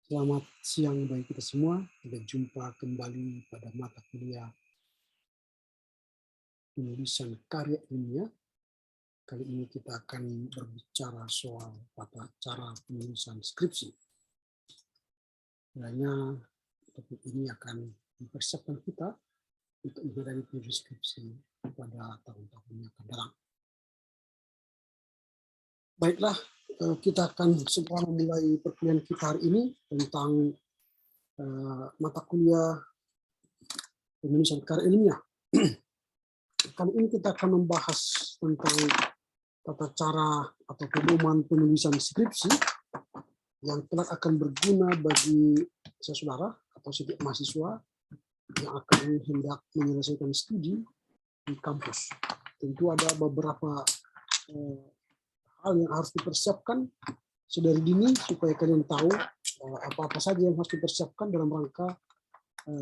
Selamat siang bagi kita semua. Kita jumpa kembali pada mata kuliah penulisan karya ilmiah. Kali ini kita akan berbicara soal tata cara penulisan skripsi. Kiranya topik ini akan mempersiapkan kita untuk menghadapi penulis skripsi pada tahun-tahun yang akan datang. Baiklah, kita akan segera memulai perkuliahan kita hari ini tentang mata kuliah penulisan karya ilmiah. Kali ini kita akan membahas tentang tata cara atau pedoman penulisan skripsi yang kelak akan berguna bagi saudara atau setiap mahasiswa yang akan hendak menyelesaikan studi di kampus. Tentu ada beberapa hal yang harus dipersiapkan sedari dini supaya kalian tahu apa-apa saja yang harus dipersiapkan dalam rangka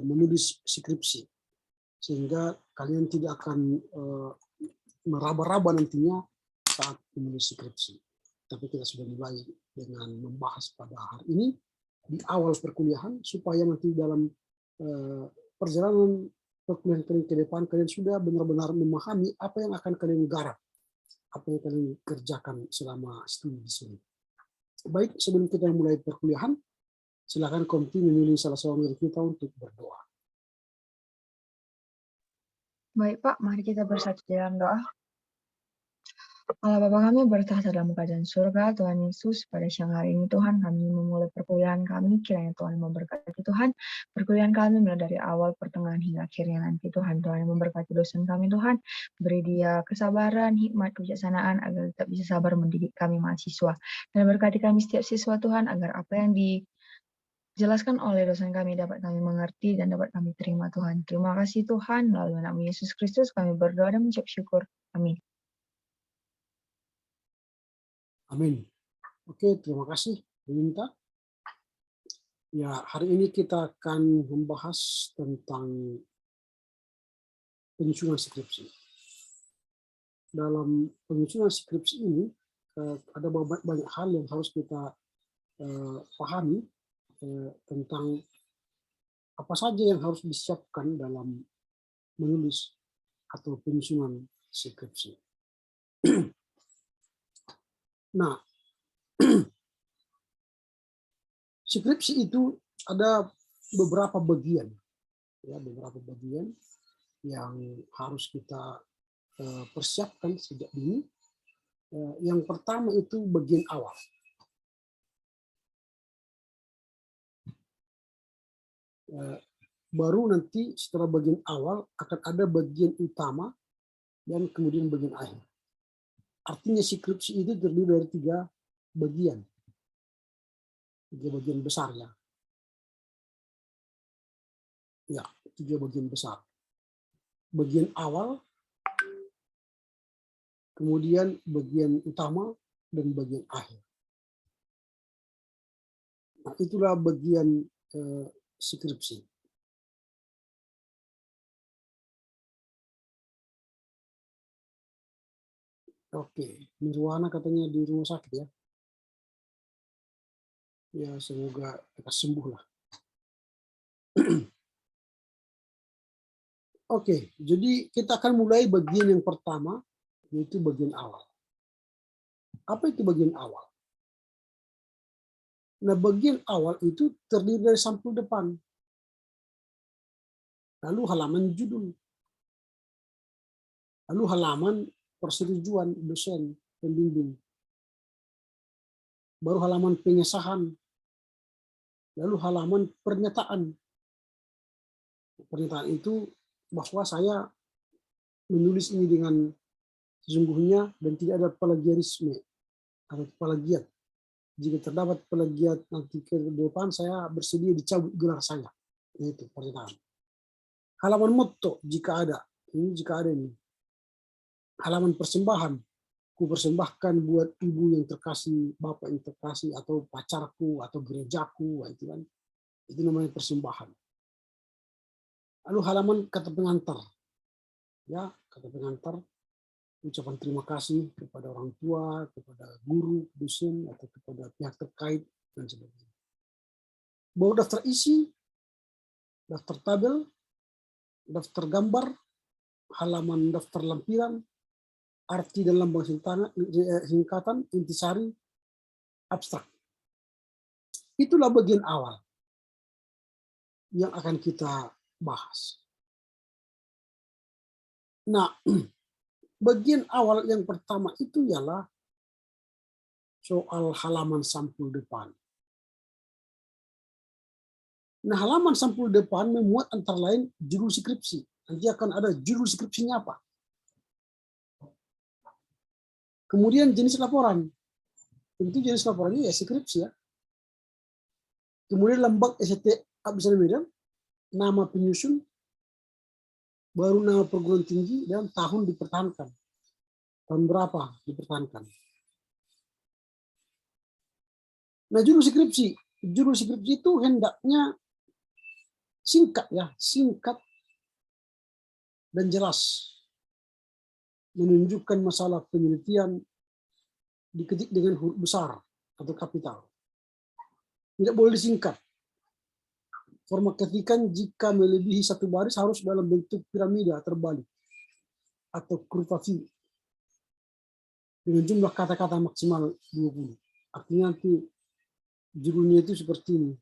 menulis skripsi, sehingga kalian tidak akan meraba-raba nantinya saat menulis skripsi. Tapi kita sudah mulai dengan membahas pada hari ini di awal perkuliahan supaya nanti dalam perjalanan perkuliahan kalian ke depan kalian sudah benar-benar memahami apa yang akan kalian garap, apa yang kalian kerjakan selama studi di sini. Baik, sebelum kita mulai perkuliahan, silakan Komti memilih salah seorang dari kita untuk berdoa. Baik Pak, mari kita bersatu dalam doa. Allah Bapa kami bertahta dalam kerajaan surga, Tuhan Yesus, pada siang hari ini Tuhan kami memulai perkuliahan kami, kiranya Tuhan memberkati Tuhan. Perkuliahan kami mulai dari awal, pertengahan hingga akhirnya nanti Tuhan. Tuhan yang memberkati dosen kami Tuhan, beri dia kesabaran, hikmat, kebijaksanaan agar tetap bisa sabar mendidik kami mahasiswa. Dan berkati kami setiap siswa Tuhan agar apa yang dijelaskan oleh dosen kami dapat kami mengerti dan dapat kami terima Tuhan. Terima kasih Tuhan, melalui nama Yesus Kristus kami berdoa dan mengucap syukur. Amin. Amin. Oke, terima kasih, Minta. Ya, hari ini kita akan membahas tentang penyusunan skripsi. Dalam penyusunan skripsi ini ada banyak hal yang harus kita pahami tentang apa saja yang harus disiapkan dalam menulis atau penyusunan skripsi. Nah, skripsi itu ada beberapa bagian, ya, beberapa bagian yang harus kita persiapkan sejak dini. Yang pertama itu bagian awal. Baru nanti setelah bagian awal akan ada bagian utama dan kemudian bagian akhir. Artinya skripsi itu terdiri dari tiga bagian besar, ya. Ya, tiga bagian besar. Bagian awal, kemudian bagian utama, dan bagian akhir. Nah, itulah bagian skripsi. Oke, Nirwana katanya di rumah sakit, ya. Ya, semoga lekas sembuh lah. Oke, jadi kita akan mulai bagian yang pertama, yaitu bagian awal. Apa itu bagian awal? Nah, bagian awal itu terdiri dari sampul depan, lalu halaman judul, lalu halaman persetujuan dosen pembimbing, baru halaman pengesahan, lalu halaman pernyataan. Pernyataan itu bahwa saya menulis ini dengan sesungguhnya dan tidak ada plagiarisme atau plagiat. Jika terdapat plagiat nanti ke depan, saya bersedia dicabut gelar saya. Itu pernyataan. Halaman motto jika ada. Ini jika ada ini. Halaman persembahan. Ku persembahkan buat ibu yang terkasih, bapak yang terkasih, atau pacarku, atau gerejaku, itu kan. Itu namanya persembahan. Lalu halaman kata pengantar. Ya, kata pengantar. Ucapan terima kasih kepada orang tua, kepada guru, dosen, atau kepada pihak terkait, dan sebagainya. baru daftar isi, daftar tabel, daftar gambar, halaman daftar lampiran, arti dan lambang singkatan, intisari, abstrak. Itulah bagian awal yang akan kita bahas. Nah, bagian awal yang pertama itu ialah soal halaman sampul depan. Nah, halaman sampul depan memuat antara lain judul skripsi. Nanti akan ada judul skripsinya apa. Kemudian jenis laporan. Tentu jenis laporannya ya skripsi ya. Kemudian lambang ST Abisal Medan, nama penyusun, baru nama perguruan tinggi, dan tahun dipertahankan. Tahun berapa dipertahankan. Nah, judul skripsi itu hendaknya singkat ya, singkat dan jelas. Menunjukkan masalah penelitian diketik dengan huruf besar atau kapital. Tidak boleh disingkat. Format ketikan jika melebihi satu baris harus dalam bentuk piramida terbalik atau kurva V dengan jumlah kata-kata maksimal 20. Artinya nanti judulnya itu seperti ini.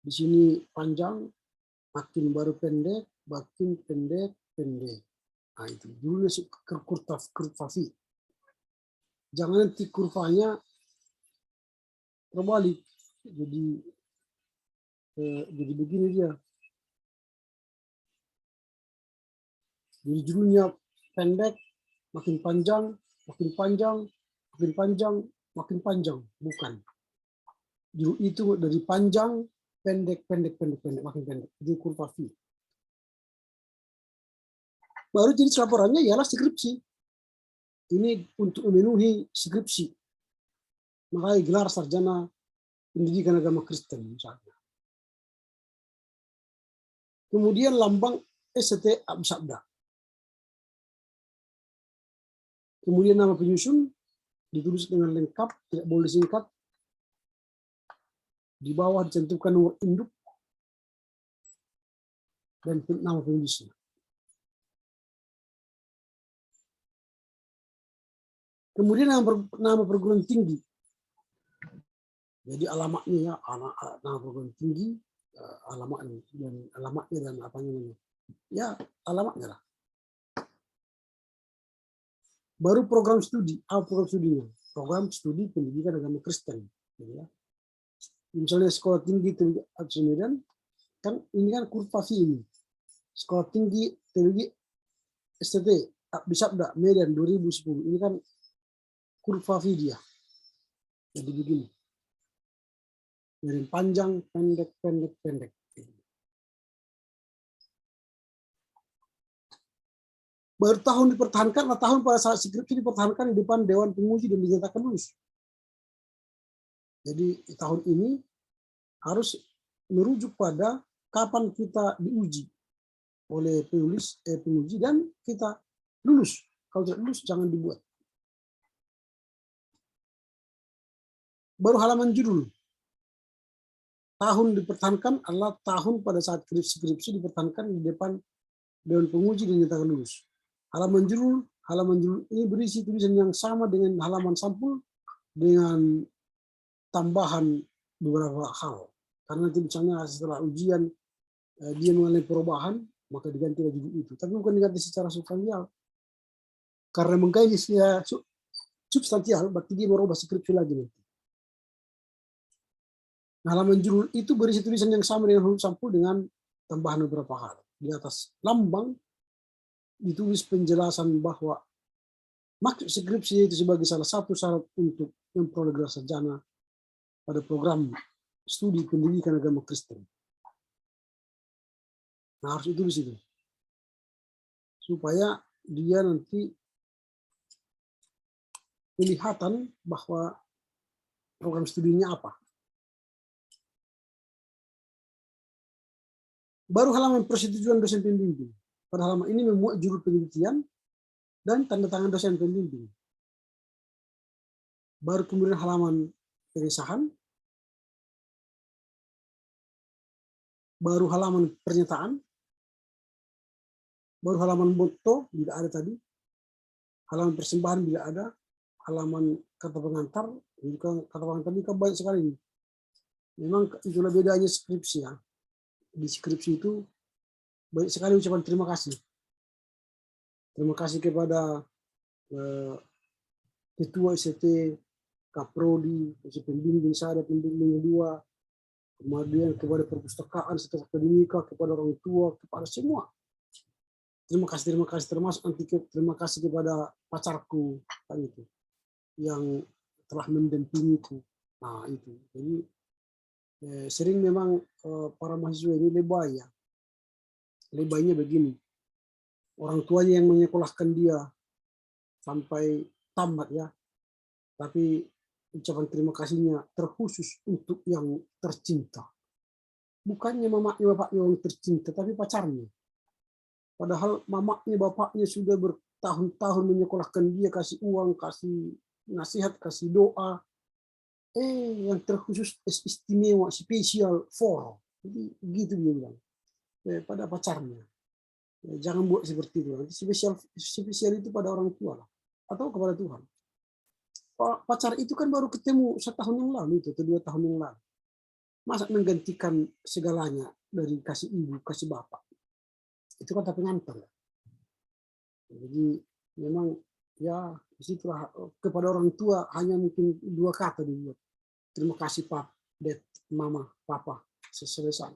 Di sini panjang, makin baru pendek, makin pendek. Nah, itu judulnya kurva V. Jangan nanti kurvanya terbalik, jadi begini dia. Jadi judulnya pendek, makin panjang, makin panjang, makin panjang, makin panjang. Bukan. Judul itu dari panjang, pendek, makin pendek. Jadi kurva V. Baru jenis laporannya ialah skripsi. Ini untuk memenuhi skripsi. Makanya gelar sarjana pendidikan agama Kristen misalnya. Kemudian lambang ST Abisabda. Kemudian nama penyusun ditulis dengan lengkap, tidak boleh singkat. Di bawah dicantumkan nomor induk dan nama penulisnya. Kemudian nama perguruan tinggi. Jadi alamatnya ya, nama perguruan tinggi, alamatnya dan apa namanya. Ya, alamatnya lah. Baru program studi, program studinya. Program studi pendidikan agama Kristen. Ya. Misalnya sekolah tinggi teologi Abisal Medan, kan ini kan kurva V ini. Sekolah tinggi teologi STT Abisabda Medan 2010. Ini kan kurva V dia. Jadi begini. Dari panjang, pendek. Baru tahun dipertahankan, tahun pada saat skripsi dipertahankan di depan Dewan Penguji dan dinyatakan lulus. Jadi tahun ini harus merujuk pada kapan kita diuji oleh penguji dan kita lulus. Kalau tidak lulus jangan dibuat. Baru halaman judul. Tahun dipertahankan adalah tahun pada saat skripsi dipertahankan di depan Dewan Penguji dan dinyatakan lulus. Halaman judul ini berisi tulisan yang sama dengan halaman sampul dengan tambahan beberapa hal. Karena nanti misalnya setelah ujian dia mengalami perubahan, maka diganti judul itu. Tapi bukan diganti secara substansial. Karena mengganti secara substansial, berarti dia merubah skripsi lagi nanti. Nah, halaman judul itu berisi tulisan yang sama dengan huruf sampul dengan tambahan beberapa hal. Di atas lambang ditulis penjelasan bahwa maksud skripsi itu sebagai salah satu syarat untuk memperoleh gelar sarjana pada program studi pendidikan agama Kristen. Nah, harus itu di situ. Supaya dia nanti kelihatan bahwa program studinya apa. Baru halaman persetujuan dosen pembimbing. Pada halaman ini memuat judul penelitian dan tanda tangan dosen pembimbing. baru kemudian halaman pengesahan, baru halaman pernyataan, baru halaman motto bila ada tadi, halaman persembahan bila ada, halaman kata pengantar, juga kata pengantar ini kan banyak sekali. Memang itulah bedanya skripsi ya. Di skripsi itu banyak sekali ucapan terima kasih. Terima kasih kepada Ketua ST, Kaprodi, pembimbing saya, pembimbing kedua, kemudian kepada perpustakaan setelah akademika, kepada orang tua, kepada semua. Terima kasih, termasuk nanti terima kasih kepada pacarku kan itu, yang telah mendampingiku. Nah itu, jadi sering memang para mahasiswa ini lebay ya. Lebaynya begini, orang tuanya yang menyekolahkan dia sampai tamat ya, tapi ucapan terima kasihnya terkhusus untuk yang tercinta. Bukannya mamaknya bapaknya yang tercinta, tapi pacarnya. Padahal mamaknya bapaknya sudah bertahun-tahun menyekolahkan dia, kasih uang, kasih nasihat, kasih doa. Yang terkhusus istimewa, spesial for. Jadi gitu dia bilang. Pada pacarnya. Jangan buat seperti itu. Nanti spesial itu pada orang tua lah. Atau kepada Tuhan. Pacar itu kan baru ketemu 1 tahun yang lalu itu, atau 2 tahun yang lalu. Masa menggantikan segalanya dari kasih ibu, kasih bapak. Itu kata pengantar. Jadi memang ya disitulah kepada orang tua hanya mungkin 2 kata dibuat. Terima kasih Pak, Dad, Mama, Papa, selesai.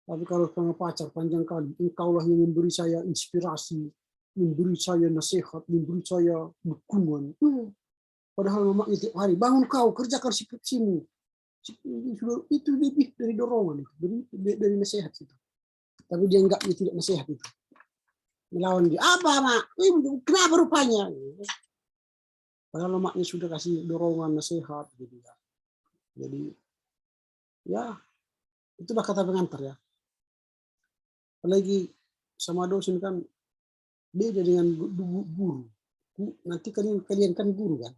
Tapi kalau sama pacar panjang kali, engkaulah yang memberi saya inspirasi, memberi saya nasihat, memberi saya dukungan. Padahal mamanya tiap hari, bangun kau, kerjakan skripsimu. Itu lebih dari dorongan, dari nasihat itu. Tapi dia enggak, dia tidak nasihat itu. Melawan dia, apa mak? Kenapa rupanya? Padahal maknya sudah kasih dorongan, nasihat. Gitu ya. Jadi, ya itulah kata pengantar ya. Apalagi sama dosen kan beda dengan guru. Nanti kalian kan guru kan.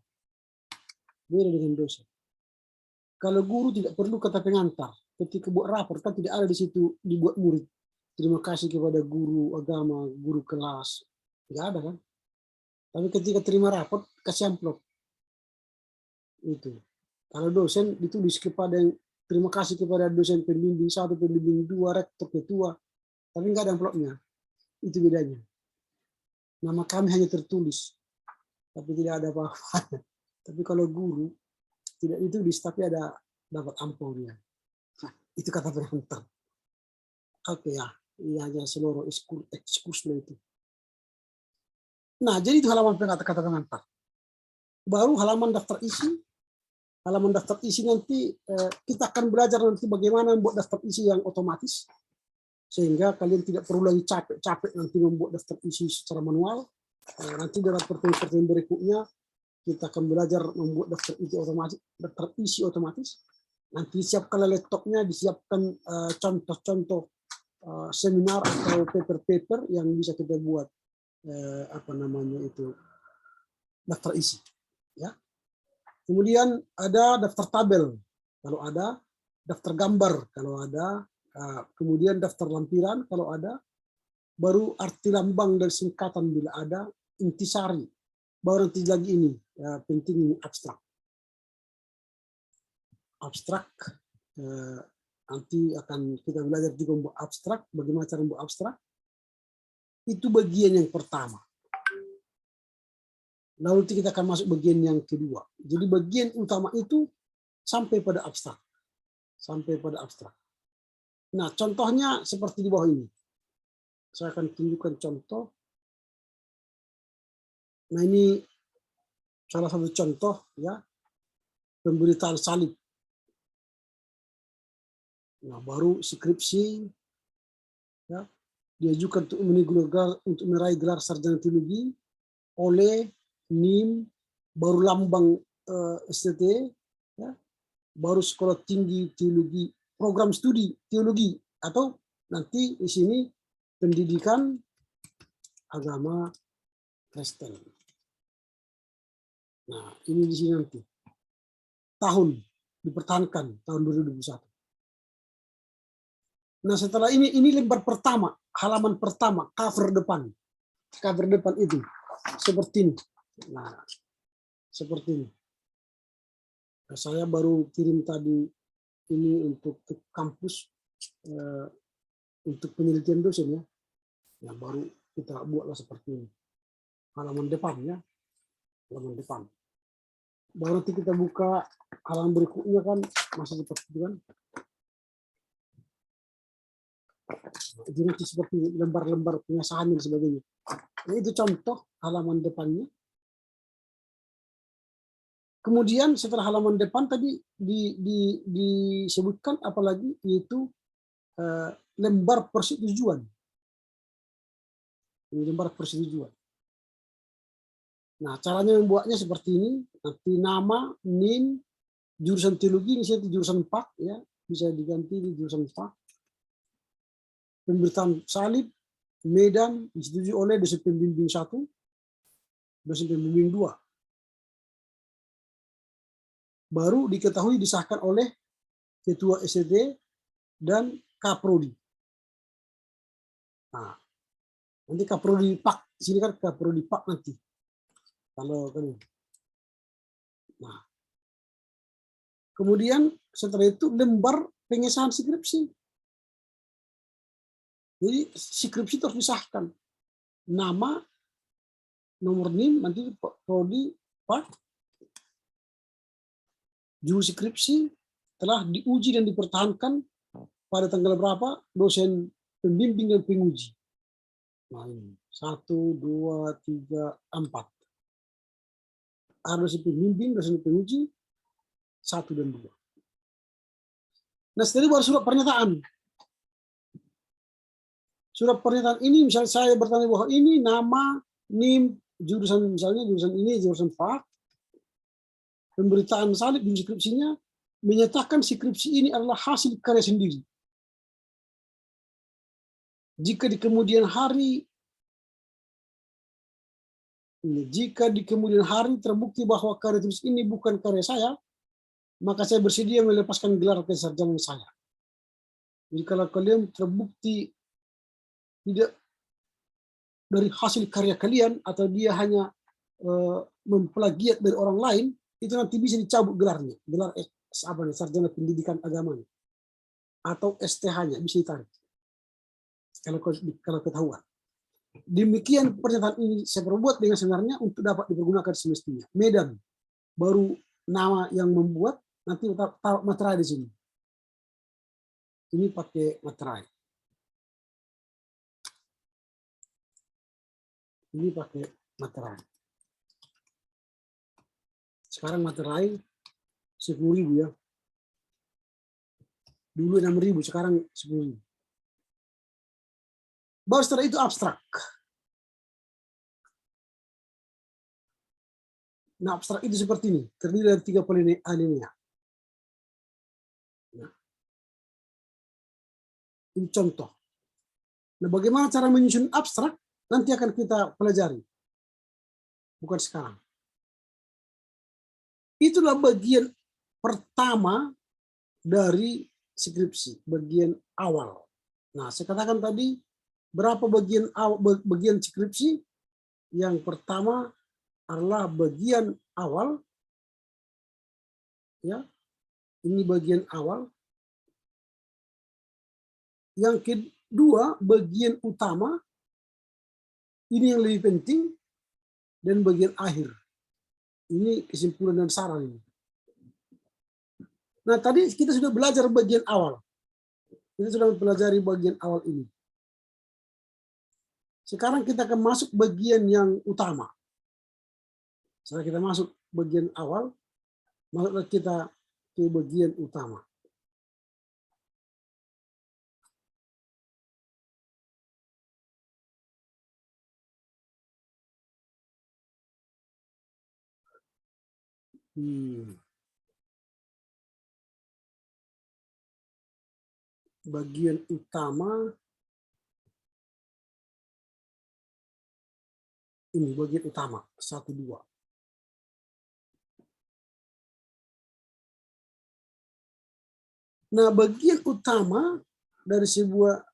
Beda dengan dosen. Kalau guru tidak perlu kata pengantar. Ketika buat rapor kan tidak ada di situ dibuat murid. Terima kasih kepada guru agama, guru kelas. Tidak ada kan. Tapi ketika terima rapor, kasih amplop. Itu. Kalau dosen ditulis kepada yang terima kasih kepada dosen pembimbing 1, pembimbing 2, rektor, ketua. Tapi enggak ada amplopnya. Itu bedanya. Nama kami hanya tertulis. Tapi tidak ada apa-apa. Tapi kalau guru, tidak ditulis, tapi ada dapat amplopnya. Nah, itu kata pengantar. Oke ya. Ini hanya seluruh ekskursnya itu. Nah, jadi itu halaman kata pengantar. Baru halaman daftar isi. Halaman daftar isi nanti kita akan belajar nanti bagaimana membuat daftar isi yang otomatis. Sehingga kalian tidak perlu lagi capek-capek nanti membuat daftar isi secara manual. Nanti dalam pertemuan berikutnya kita akan belajar membuat daftar isi otomatis. Nanti disiapkan laptopnya, disiapkan contoh-contoh seminar atau paper-paper yang bisa kita buat daftar isi. Ya. Kemudian ada daftar tabel kalau ada, daftar gambar kalau ada, kemudian daftar lampiran kalau ada, baru arti lambang dan singkatan bila ada, intisari, baru nanti lagi ini penting ini abstrak. Abstrak nanti akan kita belajar juga membuat abstrak, bagaimana cara membuat abstrak. Itu bagian yang pertama. Lalu kita akan masuk bagian yang kedua. Jadi bagian utama itu sampai pada abstrak. Sampai pada abstrak. Nah, contohnya seperti di bawah ini. Saya akan tunjukkan contoh. Nah, ini salah satu contoh ya, pemberitaan salib. Nah, baru skripsi ya, diajukan untuk meraih gelar sarjana teologi oleh NIM, baru lambang STT, ya, baru sekolah tinggi teologi, program studi teologi, atau nanti di sini pendidikan agama Kristen. Nah, ini di sini nanti. tahun dipertahankan tahun 2021. Nah setelah ini lembar pertama, halaman pertama, cover depan itu seperti ini. Nah seperti ini. Nah, saya baru kirim tadi ini untuk ke kampus untuk penelitian dosen ya. Nah baru kita buatlah seperti ini. Halaman depan ya, halaman depan. Baru nanti kita buka halaman berikutnya kan masih seperti itu kan. Jadi seperti lembar-lembar pengesahan dan sebagainya. Nah, itu contoh halaman depannya. Kemudian setelah halaman depan tadi disebutkan apalagi yaitu lembar persetujuan. Ini lembar persetujuan. Nah, caranya membuatnya seperti ini. Nanti nama, NIM, jurusan teologi, misalnya jurusan PAK, ya, bisa diganti di jurusan PAK. Pemberitaan salib, Medan, disetujui oleh dosen pembimbing 1, dosen pembimbing 2. Baru diketahui disahkan oleh Ketua SED dan Kaprodi. Nah, nanti Kaprodi PAK, sini kan Kaprodi PAK nanti. Kalau kan. Nah, kemudian setelah itu lembar pengesahan skripsi. Jadi skripsi terus disahkan. Nama, nomor NIM, nanti prodi, Pak, judul skripsi telah diuji dan dipertahankan pada tanggal berapa dosen pembimbing dan penguji. Nah ini 1, 2, 3, 4. Ada dosen pembimbing, dosen penguji 1 dan 2. Nah setelah itu baru surat pernyataan. Surat pernyataan ini misalnya saya bertanya bahwa ini nama, NIM, jurusan misalnya jurusan ini, jurusan FAK, pemberitaan salib di skripsinya menyatakan skripsi ini adalah hasil karya sendiri. Jika di kemudian hari terbukti bahwa karya tulis ini bukan karya saya, maka saya bersedia melepaskan gelar kesarjanaan saya. Jadi kalau kalian terbukti tidak dari hasil karya kalian atau dia hanya memplagiat dari orang lain, itu nanti bisa dicabut gelarnya, gelar sarjana pendidikan agama atau STH-nya bisa ditarik kalau ketahuan. Demikian pernyataan ini saya perbuat dengan sebenarnya untuk dapat dipergunakan semestinya. Medan baru nama yang membuat, nanti taruh materai di sini. Ini pakai materai. Ini pakai materai. Sekarang materai 10.000 ya. Dulu 6.000, sekarang 10.000. Baru setelah itu abstrak. Nah, abstrak itu seperti ini, terdiri dari 3 alinea. Nah, ini contoh. Nah, bagaimana cara menyusun abstrak nanti akan kita pelajari. Bukan sekarang. Itulah bagian pertama dari skripsi, bagian awal. Nah, saya katakan tadi berapa bagian skripsi? Yang pertama adalah bagian awal, ya. Ini bagian awal. Yang kedua bagian utama, ini yang lebih penting, dan bagian akhir. Ini kesimpulan dan saran ini. Nah, tadi kita sudah belajar bagian awal. Kita sudah mempelajari bagian awal ini. Sekarang kita akan masuk bagian yang utama. Setelah kita masuk bagian awal, masuklah kita ke bagian utama. Bagian utama ini, bagian utama 1, 2. Nah, bagian utama dari sebuah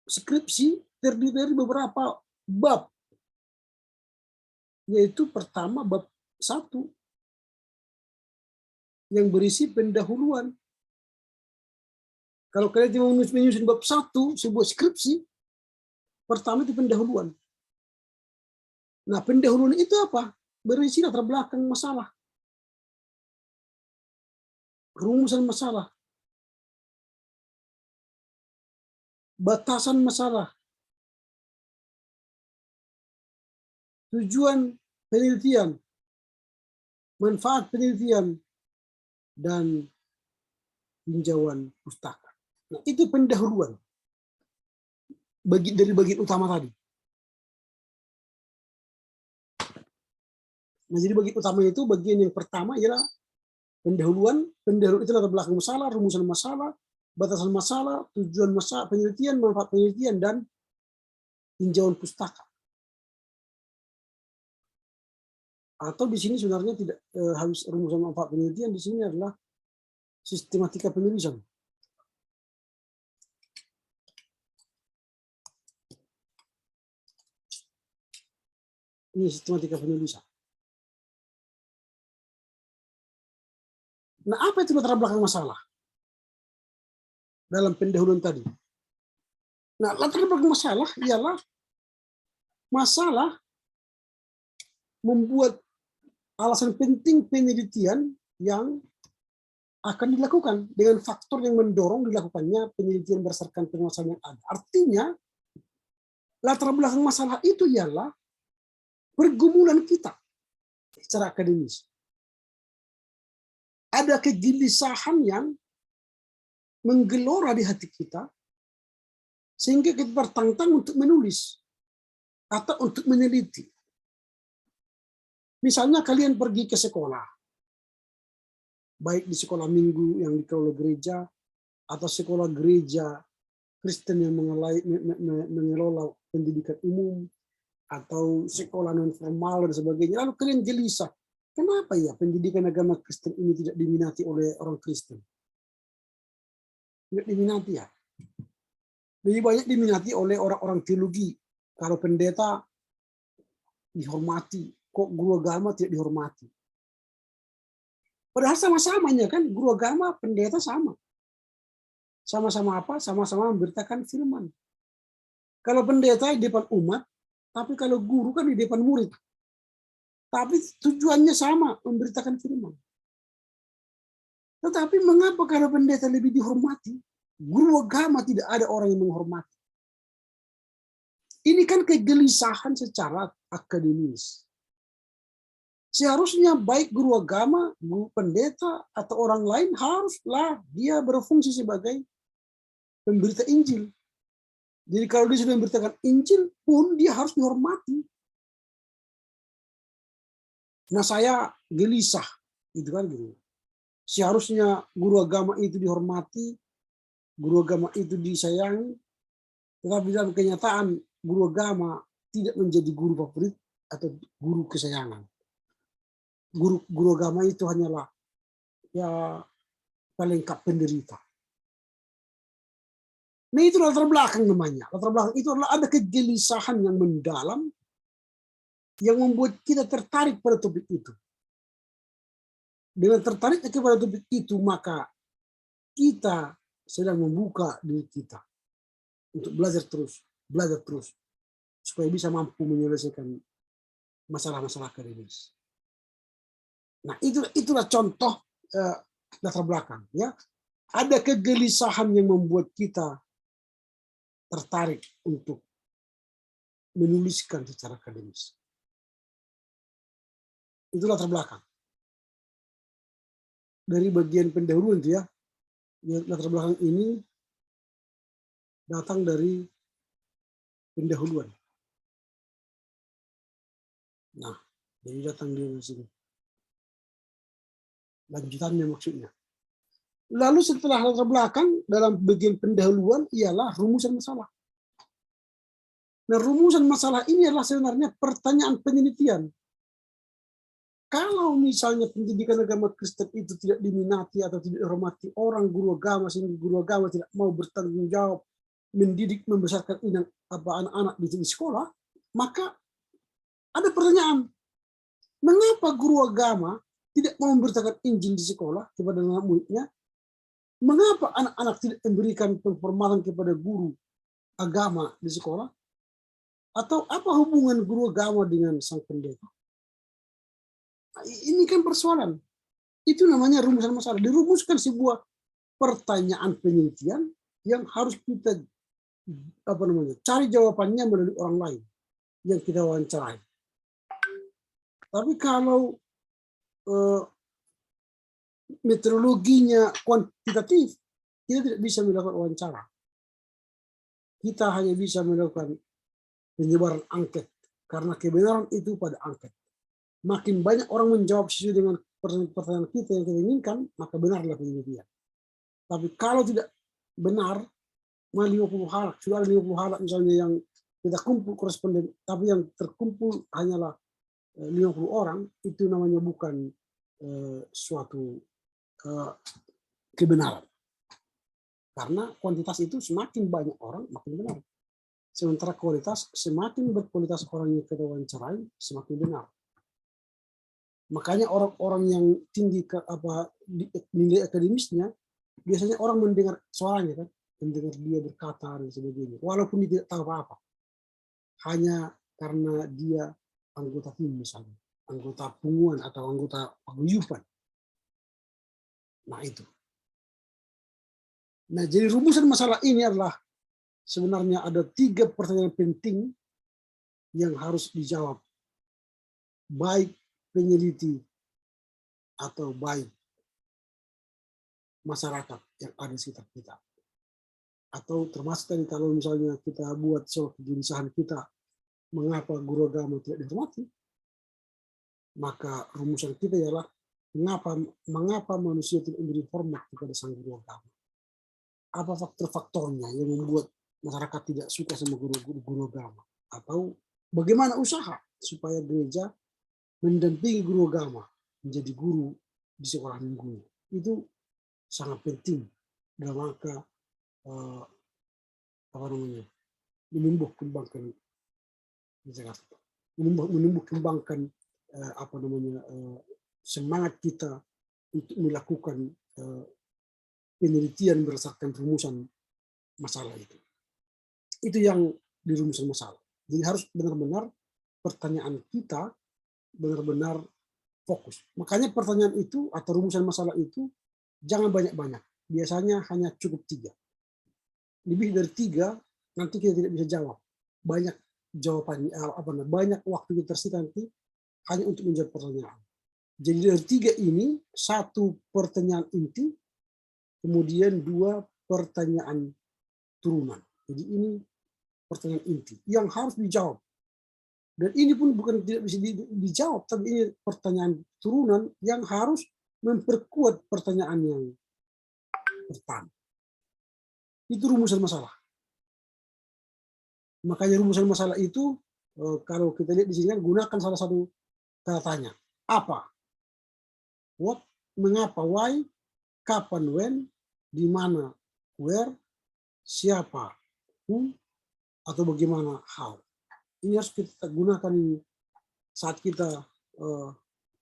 skripsi terdiri dari beberapa bab, yaitu pertama bab 1 yang berisi pendahuluan. Kalau kalian mau menyusun bab 1 sebuah skripsi, pertama itu pendahuluan. Nah, pendahuluan itu apa? Berisi latar belakang masalah, rumusan masalah, batasan masalah, tujuan penelitian, manfaat penelitian, dan tinjauan pustaka. Nah, itu pendahuluan dari bagian utama tadi. Nah, jadi bagian utama itu bagian yang pertama ialah pendahuluan. Pendahuluan itu latar belakang masalah, rumusan masalah, batasan masalah, tujuan masalah penelitian, manfaat penelitian, dan tinjauan pustaka. Atau di sini sebenarnya tidak harus rumusan manfaat penelitian, di sini adalah sistematika penulisan. Ini sistematika penulisan. Nah, apa itu latar belakang masalah dalam pendahuluan tadi? Nah, latar belakang masalah ialah masalah membuat alasan penting penelitian yang akan dilakukan dengan faktor yang mendorong dilakukannya penelitian berdasarkan penguasaan yang ada. Artinya, latar belakang masalah itu ialah pergumulan kita secara akademis. Ada kegelisahan yang menggelora di hati kita, sehingga kita tertantang untuk menulis atau untuk meneliti. Misalnya kalian pergi ke sekolah, baik di sekolah minggu yang dikelola gereja, atau sekolah gereja Kristen yang mengelola pendidikan umum, atau sekolah non formal dan sebagainya. Lalu kalian gelisah, kenapa ya pendidikan agama Kristen ini tidak diminati oleh orang Kristen? Tidak diminati ya. Lebih banyak diminati oleh orang-orang teologi. Kalau pendeta dihormati, kok guru agama tidak dihormati? Padahal sama-samanya kan, guru agama, pendeta sama. Sama-sama apa? Sama-sama memberitakan firman. Kalau pendeta di depan umat, tapi kalau guru kan di depan murid. Tapi tujuannya sama, memberitakan firman. Tetapi mengapa kalau pendeta lebih dihormati, guru agama tidak ada orang yang menghormati? Ini kan kegelisahan secara akademis. Seharusnya baik guru agama, guru pendeta, atau orang lain haruslah dia berfungsi sebagai pemberita Injil. Jadi kalau dia sudah memberitakan Injil pun dia harus dihormati. Nah, saya gelisah, itu kan gitu. Seharusnya guru agama itu dihormati, guru agama itu disayangi, tetapi dalam kenyataan guru agama tidak menjadi guru favorit atau guru kesayangan. Guru agama itu hanyalah ya pelengkap penderita. Nah, itu latar belakang namanya. Latar belakang itu adalah ada kegelisahan yang mendalam yang membuat kita tertarik pada topik itu. Dengan tertariknya kepada topik itu, maka kita sedang membuka diri kita untuk belajar terus, supaya bisa mampu menyelesaikan masalah-masalah akademis. Nah, itulah contoh latar belakang. Ya, ada kegelisahan yang membuat kita tertarik untuk menuliskan secara akademis. Itu latar belakang. Dari bagian pendahuluan itu ya, latar belakang ini datang dari pendahuluan. Nah, jadi datang di sini. Lanjutannya maksudnya. Lalu setelah latar belakang dalam bagian pendahuluan ialah rumusan masalah. Nah, rumusan masalah ini adalah sebenarnya pertanyaan penelitian. Kalau misalnya pendidikan agama Kristen itu tidak diminati atau tidak dihormati orang guru agama, sehingga guru agama tidak mau bertanggung jawab mendidik membesarkan anak-anak di sekolah, maka ada pertanyaan, mengapa guru agama tidak mau memberitakan Injil di sekolah kepada anak muridnya? Mengapa anak-anak tidak memberikan penghormatan kepada guru agama di sekolah? Atau apa hubungan guru agama dengan sang pendeta? Ini kan persoalan. Itu namanya rumusan masalah. Dirumuskan sebuah pertanyaan penelitian yang harus kita cari jawabannya melalui orang lain yang kita wawancarai. Tapi kalau metodologinya kuantitatif, kita tidak bisa melakukan wawancara. Kita hanya bisa melakukan penyebaran angket, karena kebenaran itu pada angket. Makin banyak orang menjawab sesuai dengan pertanyaan kita yang kita inginkan, maka benarlah penelitian. Tapi kalau tidak benar, 50 hal, sudah 50 hal misalnya yang kita kumpul koresponden, tapi yang terkumpul hanyalah 50 orang, itu namanya bukan suatu kebenaran. Karena kuantitas itu semakin banyak orang, makin benar. Sementara kualitas, semakin berkualitas orang yang kita wawancarai, semakin benar. Makanya orang-orang yang tinggi nilai akademisnya, biasanya orang mendengar suaranya kan, mendengar dia berkata dan sebagainya, walaupun dia tidak tahu apa-apa. Hanya karena dia anggota tim misalnya, anggota punguan atau anggota paguyuban. Nah itu. Nah jadi rumusan masalah ini adalah sebenarnya ada 3 pertanyaan penting yang harus dijawab. Baik peneliti atau baik masyarakat yang ada di sekitar kita. Atau termasuk tadi kalau misalnya kita buat soal kegelisahan kita, mengapa guru agama tidak dihormati, maka rumusan kita ialah mengapa manusia tidak memberi hormat kepada sang guru agama. Apa faktor-faktornya yang membuat masyarakat tidak suka sama guru agama? Atau bagaimana usaha supaya gereja mendampingi guru agama menjadi guru di sekolah minggu? Itu sangat penting dalam rangka menumbuh kembangkan semangat kita untuk melakukan penelitian berdasarkan rumusan masalah itu. Itu yang dirumuskan masalah. Jadi harus benar-benar pertanyaan kita benar-benar fokus. Makanya pertanyaan itu atau rumusan masalah itu jangan banyak-banyak. Biasanya hanya cukup 3. Lebih dari 3 nanti kita tidak bisa jawab. Banyak jawabannya, banyak waktu kita tersita nanti hanya untuk menjawab pertanyaan. Jadi dari 3 ini, 1 pertanyaan inti, kemudian 2 pertanyaan turunan. Jadi ini pertanyaan inti yang harus dijawab. Dan ini pun bukan tidak bisa dijawab, tapi ini pertanyaan turunan yang harus memperkuat pertanyaan yang pertama. Itu rumusan masalah. Makanya rumusan masalah itu, kalau kita lihat di sini kan, gunakan salah satu kata tanya. Apa? What? Mengapa? Why? Kapan? When? Di mana? Where? Siapa? Who? Atau bagaimana? How? Ini harus kita gunakan saat kita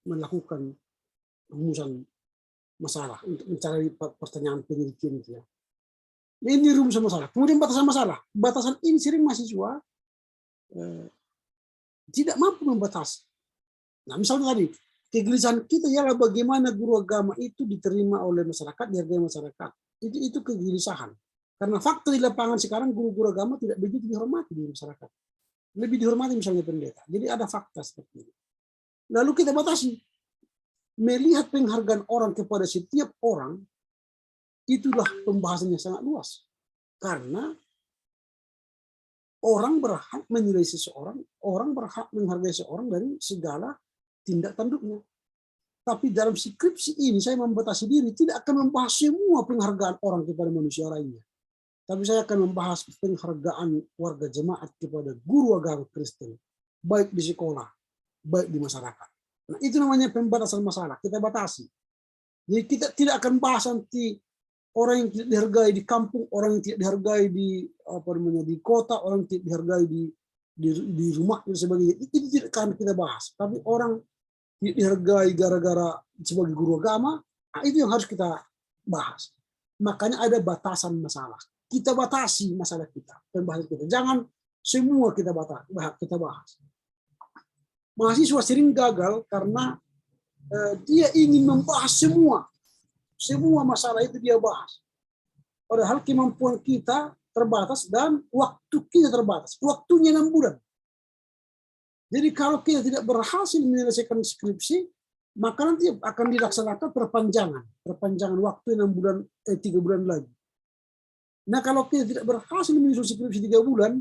melakukan rumusan masalah untuk mencari pertanyaan penelitian itu ya. Ini rumusan masalah. Kemudian batasan masalah. Batasan ini sering mahasiswa tidak mampu membatasi. Nah, misalnya tadi kegelisahan kita ialah bagaimana guru agama itu diterima oleh masyarakat, dihargai masyarakat. Itu kegelisahan. Karena fakta di lapangan sekarang guru-guru agama tidak begitu dihormati di masyarakat. Lebih dihormati misalnya pendeta. Jadi ada fakta seperti ini. Lalu kita batasi. Melihat penghargaan orang kepada setiap orang, itulah pembahasannya sangat luas. Karena orang berhak menilai seseorang, orang berhak menghargai seseorang dari segala tindak tanduknya. Tapi dalam skripsi ini saya membatasi diri, tidak akan membahas semua penghargaan orang kepada manusia lainnya. Tapi saya akan membahas penghargaan warga jemaat kepada guru agama Kristen, baik di sekolah, baik di masyarakat. Nah, itu namanya pembatasan masalah. Kita batasi. Jadi kita tidak akan bahas nanti orang yang tidak dihargai di kampung, orang yang tidak dihargai di apa namanya di kota, orang yang tidak dihargai di rumah dan sebagainya. Itu tidak akan kita bahas. Tapi orang tidak dihargai gara-gara sebagai guru agama, nah itu yang harus kita bahas. Makanya ada batasan masalah. Kita batasi masalah kita, pembahasan kita. Jangan semua kita bahas. Mahasiswa sering gagal karena dia ingin membahas semua masalah itu dia bahas. Padahal kemampuan kita terbatas dan waktu kita terbatas. Waktunya 6 bulan. Jadi kalau kita tidak berhasil menyelesaikan skripsi, maka nanti akan dilaksanakan perpanjangan waktu 6 bulan, 3 bulan lagi. Nah kalau kita tidak berhasil menyelesaikan skripsi 3 bulan,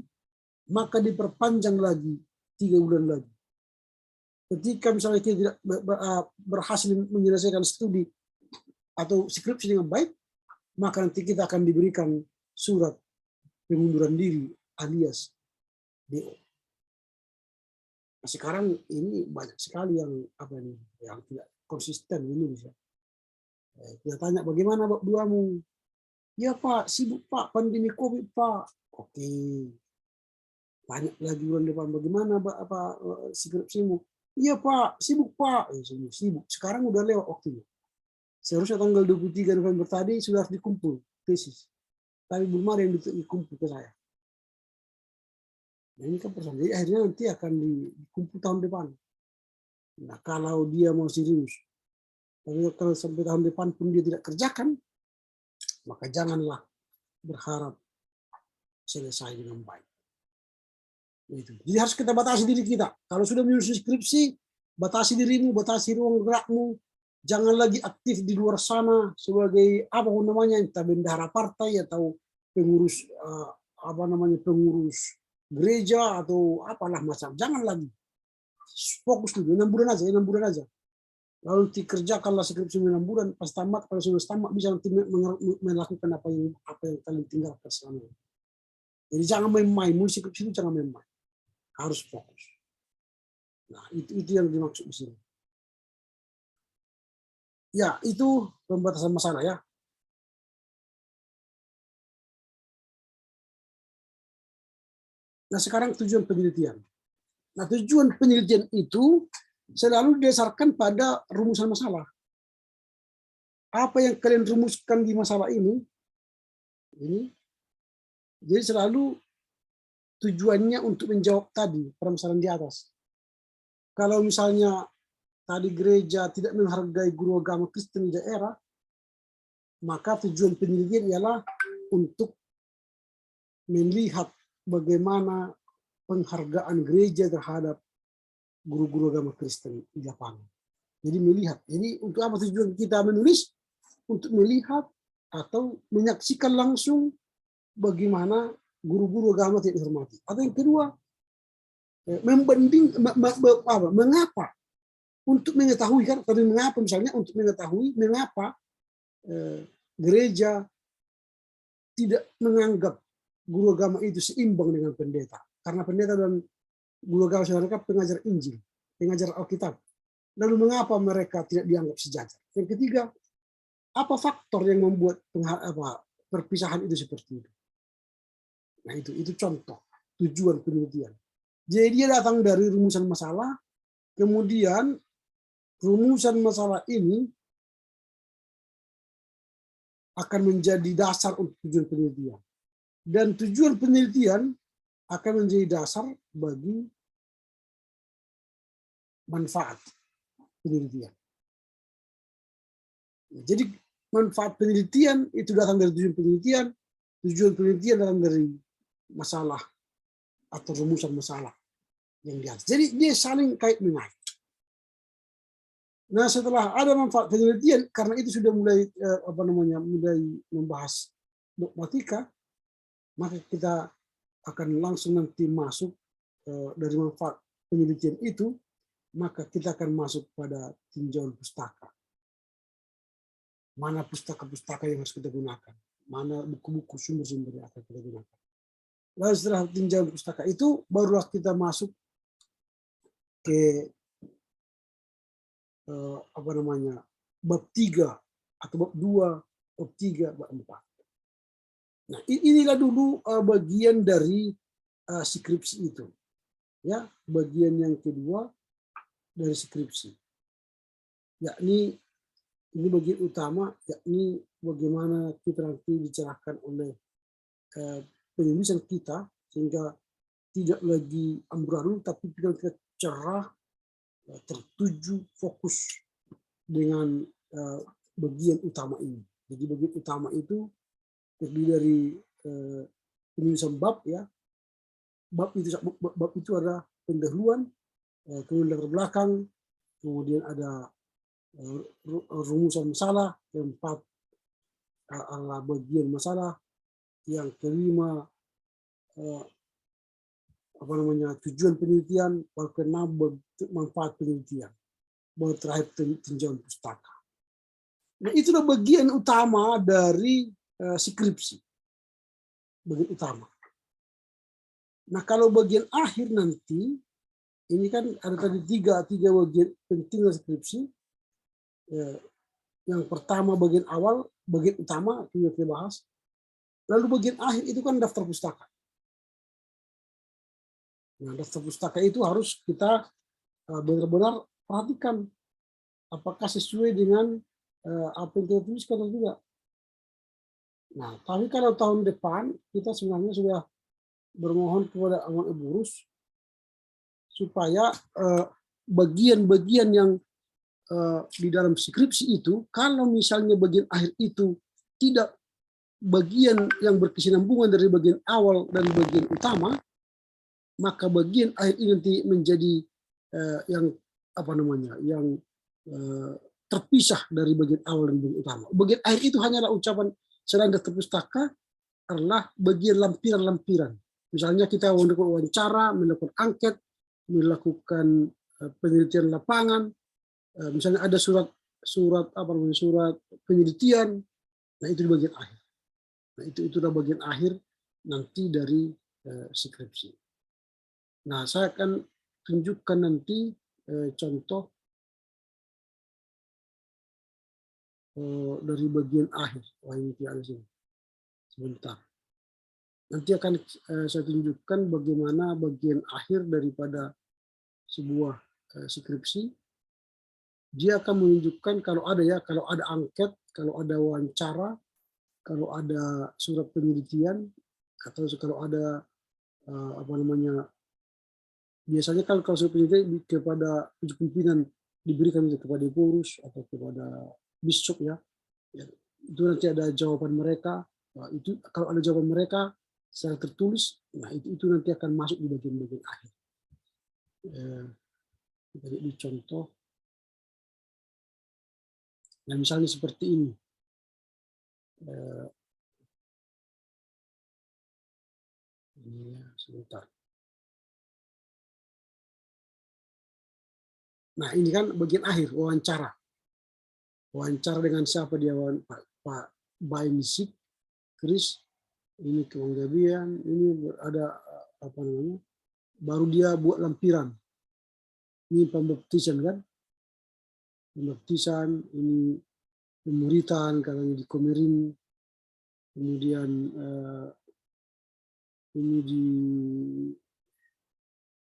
maka diperpanjang lagi 3 bulan lagi. Ketika misalnya kita tidak berhasil menyelesaikan studi atau skripsi dengan baik, maka nanti kita akan diberikan surat pengunduran diri alias DO. Nah, sekarang ini banyak sekali yang tidak konsisten di Indonesia. Kita tanya bagaimana duamu? Ya Pak, sibuk Pak, pandemi COVID Pak. Oke. Tanya lagi bulan depan bagaimana skripsimu? Iya Pak, sibuk Pak. Sibuk. Sekarang udah lewat waktunya. Seharusnya tanggal 23 November tadi sudah dikumpul tesis. Tapi belum ada yang dikumpul ke saya. Nah, ini kan persoalan. Jadi akhirnya nanti akan dikumpul tahun depan. Nah, kalau dia mau serius, tapi kalau sampai tahun depan pun dia tidak kerjakan, maka janganlah berharap selesai dengan baik. Itu. Jadi harus kita batasi diri kita. Kalau sudah menyusun skripsi, batasi dirimu, batasi ruang gerakmu. Jangan lagi aktif di luar sana sebagai apapun namanya, entah bendahara partai atau pengurus pengurus gereja atau apalah macam. Jangan lagi. Fokus dulu 6 bulan aja. Lalu dikerjakanlah skripsi 6 bulan, pas tamat, kalau sudah tamat bisa nanti melakukan apa yang kalian tinggalkan selama ini. Jadi jangan main-main, skripsi itu jangan main-main. Harus fokus. Nah, itu yang dimaksud di sini. Ya, itu pembatasan masalah ya. Nah, sekarang tujuan penelitian. Nah, tujuan penelitian itu selalu didasarkan pada rumusan masalah. Apa yang kalian rumuskan di masalah ini, jadi selalu tujuannya untuk menjawab tadi permasalahan di atas. Kalau misalnya tadi gereja tidak menghargai guru agama Kristen di daerah, maka tujuan penelitian ialah untuk melihat bagaimana penghargaan gereja terhadap guru-guru agama Kristen di lapangan. Jadi melihat. Jadi untuk apa tujuan kita menulis? Untuk melihat atau menyaksikan langsung bagaimana guru-guru agama tidak dihormati. Atau yang kedua, mengapa? Untuk mengetahui kan, tapi mengapa misalnya untuk mengetahui mengapa gereja tidak menganggap guru agama itu seimbang dengan pendeta. Karena pendeta dan guru agama mereka pengajar Injil, pengajar Alkitab. Lalu mengapa mereka tidak dianggap sejajar? Yang ketiga, apa faktor yang membuat perpisahan itu seperti itu? Nah itu contoh tujuan penelitian. Jadi dia datang dari rumusan masalah, kemudian rumusan masalah ini akan menjadi dasar untuk tujuan penelitian. Dan tujuan penelitian akan menjadi dasar bagi manfaat penelitian. Jadi manfaat penelitian itu datang dari tujuan penelitian datang dari masalah atau rumusan masalah yang di atas. Jadi dia saling kait mengait. Nah, setelah ada manfaat penelitian, karena itu sudah mulai mulai membahas dogmatika, maka kita akan langsung nanti masuk dari manfaat penelitian itu, maka kita akan masuk pada tinjauan pustaka. Mana pustaka-pustaka yang harus kita gunakan, mana buku-buku sumber-sumber yang akan kita gunakan. Lalu setelah tinjauan pustaka itu, barulah kita masuk ke apa namanya, bab 3 atau bab 2, bab 3, bab 4. Nah, inilah dulu bagian dari skripsi itu. Ya, bagian yang kedua dari skripsi. Yakni ini bagian utama, yakni bagaimana kita nanti dicerahkan oleh penulisan kita sehingga tidak lagi amburadul tapi kita cerah, tertuju, fokus dengan bagian utama ini. Jadi bagian utama itu terdiri dari penulisan bab, ya. Bab itu ada pendahuluan, kemudian latar belakang, kemudian ada rumusan masalah, yang keempat adalah bagian masalah, yang kelima apa namanya, tujuan penelitian, baru keenam manfaat penelitian, baru terakhir tinjauan pustaka. Nah, itulah bagian utama dari skripsi, bagian utama. Nah, kalau bagian akhir nanti, ini kan ada tadi tiga bagian penting skripsi. Yang pertama bagian awal, bagian utama itu kita bahas. Lalu bagian akhir itu kan daftar pustaka. Nah, daftar pustaka itu harus kita benar-benar perhatikan apakah sesuai dengan apa yang kita tuliskan atau tidak. Nah, tapi kalau tahun depan kita sebenarnya sudah bermohon kepada Aman Ibu Rus supaya bagian-bagian yang di dalam skripsi itu, kalau misalnya bagian akhir itu tidak bagian yang berkesinambungan dari bagian awal dan bagian utama, maka bagian akhir ini nanti menjadi yang apa namanya, yang terpisah dari bagian awal dan bagian utama. Bagian akhir itu hanyalah ucapan selain daftar pustaka adalah bagian lampiran-lampiran. Misalnya kita melakukan wawancara, melakukan angket, melakukan penelitian lapangan, misalnya ada surat penelitian, nah itu di bagian akhir. Nah itu adalah bagian akhir nanti dari skripsi. Nah, saya akan tunjukkan nanti contoh dari bagian akhir. Wah, ini tidak ada sini. Sebentar. Nanti akan saya tunjukkan bagaimana bagian akhir daripada sebuah skripsi. Dia akan menunjukkan kalau ada angket, kalau ada wawancara, kalau ada surat penelitian, atau kalau ada apa namanya, biasanya kalau surat penelitian kepada pimpinan diberikan kepada pengurus atau kepada biskop, ya, itu nanti ada jawaban mereka. Nah, itu kalau ada jawaban mereka secara tertulis, nah itu nanti akan masuk di bagian-bagian akhir. Kita lihat di contoh. Nah, misalnya seperti ini. Sebentar. Nah, ini kan bagian akhir, wawancara. Wawancara dengan siapa dia? Pak Bainisik, Chris, ini Kemanggabian, ini ada apa namanya? Baru dia buat lampiran. Ini pembaptisan kan? Pembaptisan, ini pemuritan, katanya di Komerin, kemudian ini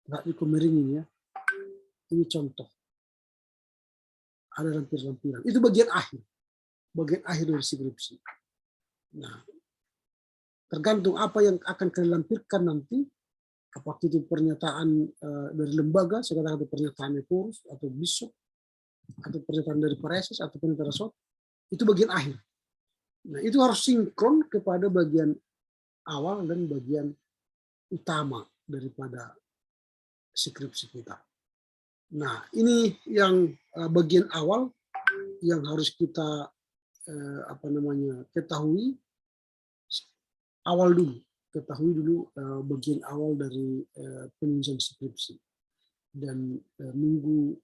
nggak di Komerin ini, ya. Ini contoh. Ada lampiran-lampiran. Itu bagian akhir dari skripsi. Nah, tergantung apa yang akan kalian lampirkan nanti, apakah itu pernyataan dari lembaga, sekarang ada pernyataan pengurus atau biskop, atau pernyataan dari pareses atau pernyataan resort, itu bagian akhir. Nah, itu harus sinkron kepada bagian awal dan bagian utama daripada skripsi kita. Nah, ini yang bagian awal yang harus kita apa namanya, ketahui awal dulu. Ketahui dulu bagian awal dari penulisan skripsi. Dan minggu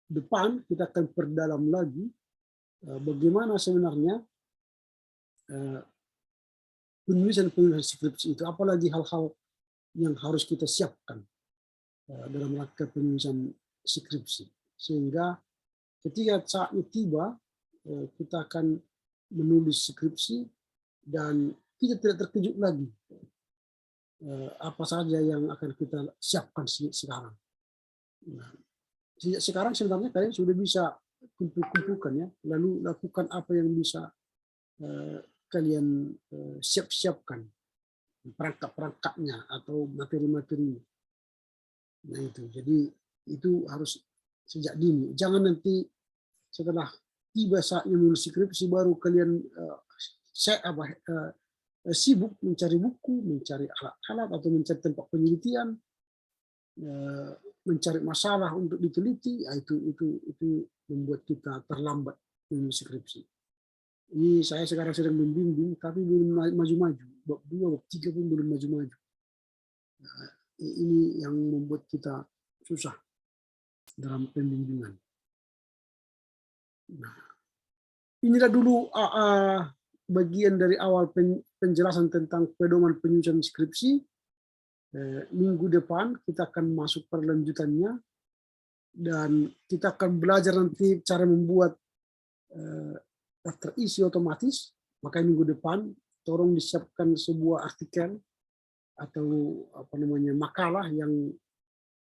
depan kita akan perdalam lagi bagaimana sebenarnya penulisan skripsi itu, apalagi hal-hal yang harus kita siapkan dalam rangka penulisan skripsi, sehingga ketika saatnya tiba, kita akan menulis skripsi dan kita tidak terkejut lagi apa saja yang akan kita siapkan sekarang. Nah, sejak sekarang sebenarnya kalian sudah bisa kumpulkan ya, lalu lakukan apa yang bisa kalian siapkan, perangkap-perangkapnya atau materi-materinya. Nah itu, jadi itu harus sejak dini. Jangan nanti setelah tiba saatnya menulis skripsi baru kalian sibuk mencari buku, mencari alat-alat atau mencari tempat penelitian, mencari masalah untuk diteliti. Itu membuat kita terlambat menulis skripsi. Ini saya sekarang sedang membimbing, tapi belum maju-maju. Bab 2, bab 3 pun belum maju-maju. Ini yang membuat kita susah dalam pembimbingan. Nah, inilah dulu bagian dari awal penjelasan tentang pedoman penyusunan skripsi. Minggu depan kita akan masuk pada lanjutannya dan kita akan belajar nanti cara membuat daftar isi otomatis. Maka minggu depan tolong disiapkan sebuah artikel atau makalah yang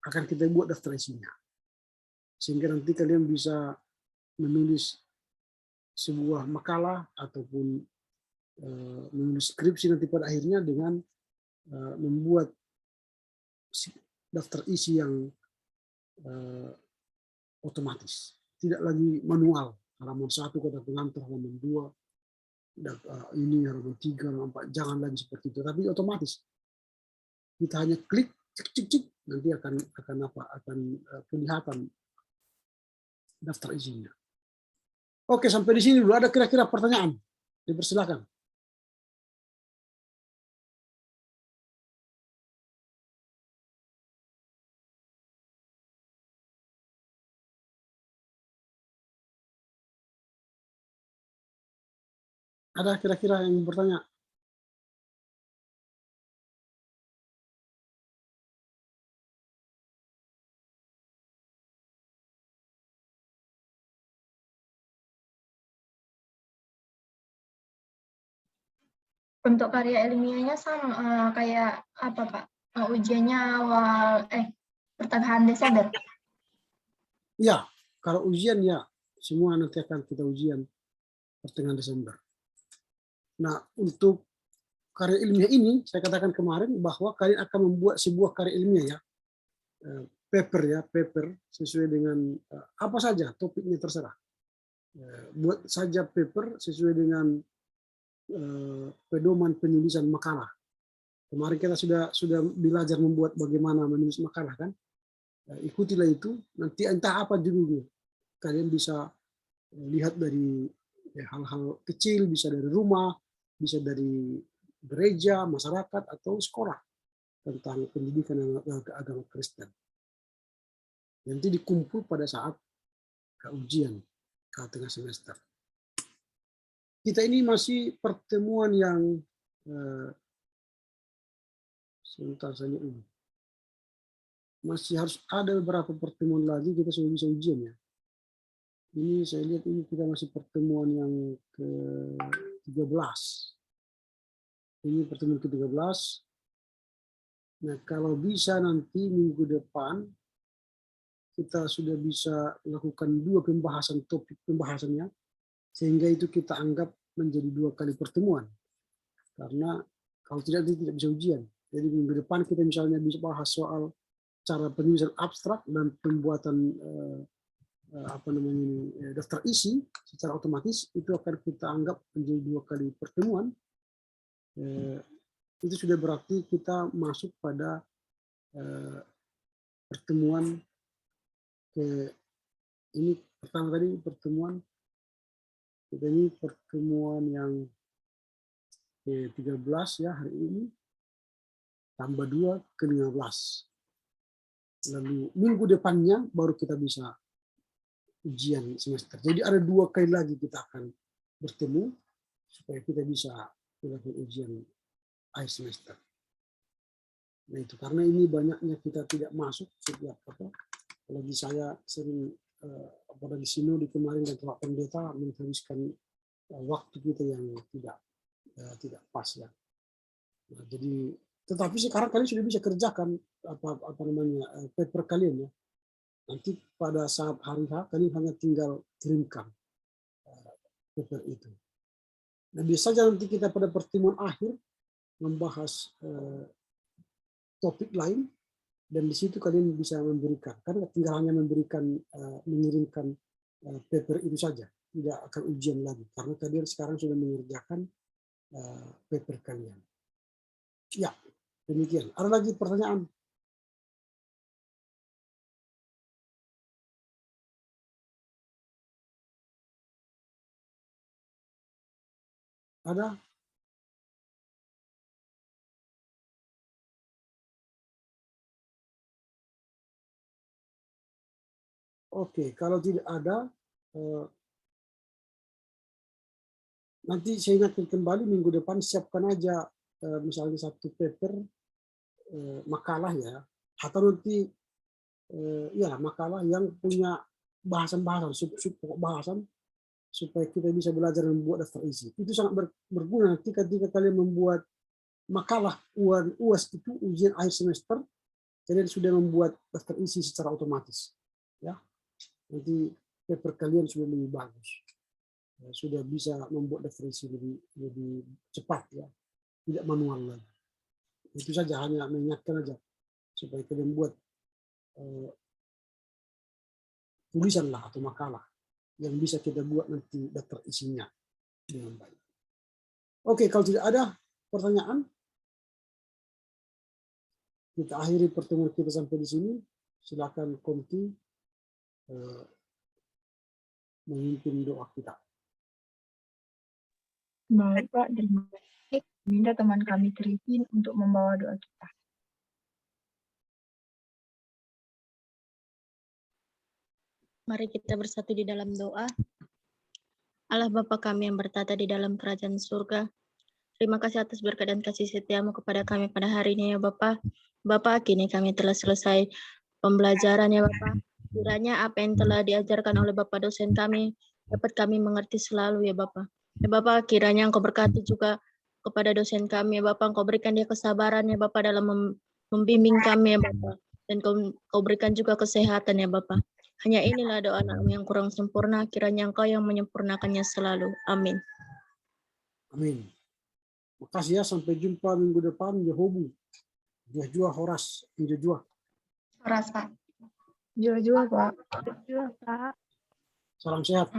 akan kita buat daftar isinya, sehingga nanti kalian bisa menulis sebuah makalah ataupun menulis skripsi nanti pada akhirnya dengan membuat daftar isi yang otomatis, tidak lagi manual. Halaman 1 kata pengantar, halaman 2 ini, halaman 3, halaman 4, jangan lagi seperti itu, tapi otomatis. Kita hanya klik, cek, nanti akan kelihatan daftar isinya. Oke, sampai di sini dulu. Ada kira-kira pertanyaan? Dipersilakan. Ada kira-kira yang bertanya? Untuk karya ilmiahnya sama kayak apa Pak? Ujiannya pertengahan Desember. Ya, kalau ujian ya semua nanti akan kita ujian pertengahan Desember. Nah, untuk karya ilmiah ini saya katakan kemarin bahwa kalian akan membuat sebuah karya ilmiah ya, paper sesuai dengan apa saja topiknya terserah. Buat saja paper sesuai dengan pedoman penulisan makalah. Kemarin kita sudah belajar membuat bagaimana menulis makalah kan. Ikutilah itu, nanti entah apa judulnya. Kalian bisa lihat dari hal-hal kecil, bisa dari rumah, bisa dari gereja, masyarakat, atau sekolah tentang pendidikan agama Kristen. Nanti dikumpul pada saat ujian ke tengah semester. Kita ini masih pertemuan yang sebentar saja ini. Masih harus ada beberapa pertemuan lagi kita sudah bisa ujian ya. Ini saya lihat ini kita masih pertemuan yang ke-13. Ini pertemuan ke-13. Nah, kalau bisa nanti minggu depan kita sudah bisa lakukan 2 pembahasan topik pembahasannya, sehingga itu kita anggap menjadi 2 kali pertemuan. Karena kalau tidak bisa ujian. Jadi minggu depan kita misalnya bisa bahas soal cara penulisan abstrak dan pembuatan daftar isi secara otomatis, itu akan kita anggap menjadi 2 kali pertemuan. Itu sudah berarti kita masuk pada pertemuan ini pertama tadi pertemuan kita ini pertemuan yang ke-13 ya hari ini, tambah 2 ke-15. Lalu minggu depannya baru kita bisa ujian semester. Jadi ada 2 kali lagi kita akan bertemu supaya kita bisa melakukan ujian akhir semester. Nah itu karena ini banyaknya kita tidak masuk setiap apalagi saya sering pada di sinode kemarin dan Pak Pendeta menghabiskan waktu kita yang tidak pas ya. Nah, jadi tetapi sekarang kalian sudah bisa kerjakan apa namanya paper kalian ya. Nanti pada saat hari H kalian hanya tinggal kirimkan paper itu. Nah, biasanya nanti kita pada pertemuan akhir membahas topik lain dan di situ kalian bisa memberikan, karena tinggal hanya mengirimkan paper itu saja, tidak akan ujian lagi karena kalian sekarang sudah mengerjakan paper kalian. Ya, demikian. Ada lagi pertanyaan? Ada? Oke, kalau tidak ada, nanti saya ingatkan kembali minggu depan siapkan aja misalnya satu paper makalah ya, atau nanti ya makalah yang punya bahasan-bahasan, pokok bahasan supaya kita bisa belajar membuat daftar isi. Itu sangat berguna nanti ketika kalian membuat makalah UAS itu ujian akhir semester, kalian sudah membuat daftar isi secara otomatis. Ya, nanti paper kalian sudah lebih bagus, sudah bisa membuat daftar isi lebih cepat ya, tidak manual lagi. Itu saja, hanya mengingatkan aja supaya kalian buat tulisan lah atau makalah yang bisa kita buat nanti daftar isinya dengan baik. Oke, kalau tidak ada pertanyaan, kita akhiri pertemuan kita sampai di sini. Silakan Konti memimpin doa kita. Baik Pak, terima kasih. Minta teman kami Trifin untuk membawa doa kita. Mari kita bersatu di dalam doa. Allah Bapa kami yang bertata di dalam kerajaan surga, terima kasih atas berkat dan kasih setiamu kepada kami pada hari ini ya Bapa. Bapa, kini kami telah selesai pembelajaran ya Bapa. Kiranya apa yang telah diajarkan oleh Bapak dosen kami dapat kami mengerti selalu ya Bapa. Ya Bapa, kiranya Engkau berkati juga kepada dosen kami ya Bapa. Engkau berikan dia kesabaran ya Bapa dalam membimbing kami ya Bapa. Dan Kau berikan juga kesehatan ya Bapa. Hanya inilah doa anakmu yang kurang sempurna, kiranya Engkau yang menyempurnakannya selalu. Amin. Amin. Makasih ya, sampai jumpa minggu depan. Yehobu. Jua Horas. Jua. Horas Pak. Jua Pak. Jua Pak. Salam sehat.